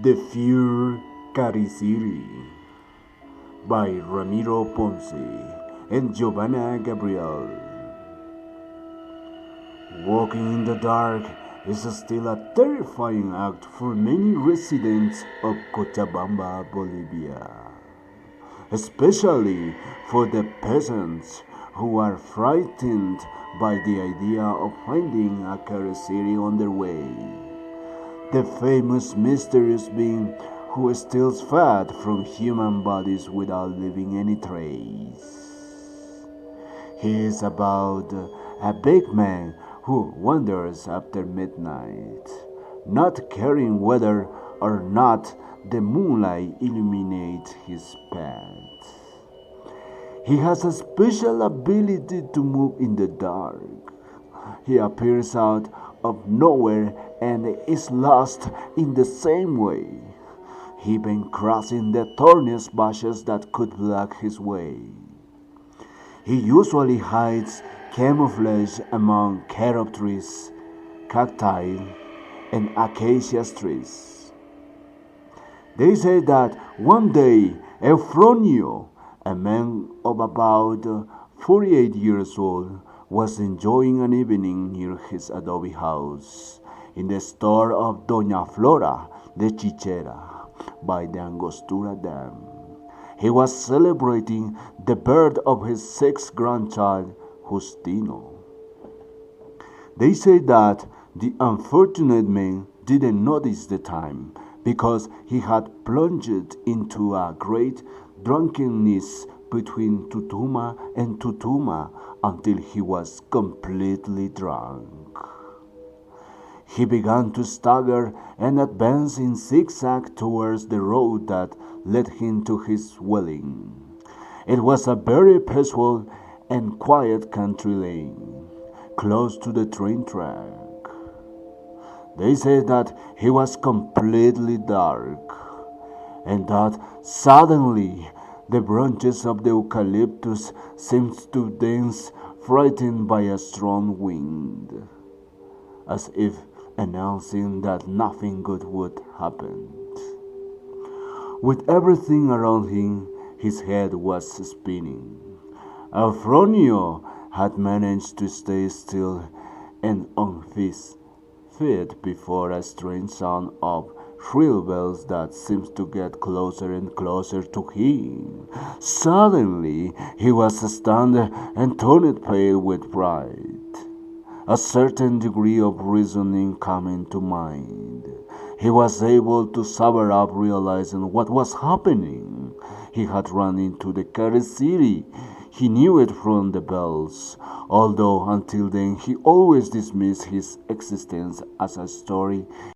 The Fear Karisiri by Ramiro Ponce and Giovanna Gabriel. Walking in the dark is still a terrifying act for many residents of Cochabamba, Bolivia, especially for the peasants who are frightened by the idea of finding a Karisiri on their way. The famous mysterious being who steals fat from human bodies without leaving any trace. He is about a big man who wanders after midnight, not caring whether or not the moonlight illuminates his path. He has a special ability to move in the dark. He appears out of nowhere and is lost in the same way, even crossing the thorniest bushes that could block his way. He usually hides camouflage among carob trees, cacti, and acacia trees. They say that one day Eufronio, a man of about 48 years old, was enjoying an evening near his adobe house in the store of Doña Flora de Chichera by the Angostura Dam. He was celebrating the birth of his sixth grandchild, Justino. They say that the unfortunate man didn't notice the time because he had plunged into a great drunkenness between Tutuma and Tutuma until he was completely drunk. He began to stagger and advance in zigzag towards the road that led him to his dwelling. It was a very peaceful and quiet country lane, close to the train track. They said that he was completely dark, and that suddenly the branches of the eucalyptus seemed to dance, frightened by a strong wind, as if announcing that nothing good would happen. With everything around him, his head was spinning. Alfronio had managed to stay still and on his feet before a strange sound of shrill bells that seemed to get closer and closer to him. Suddenly, he was stunned and turned pale with pride. A certain degree of reasoning coming to mind, he was able to sober up, realizing what was happening. He had run into the Karisiri. He knew it from the bells, although until then he always dismissed his existence as a story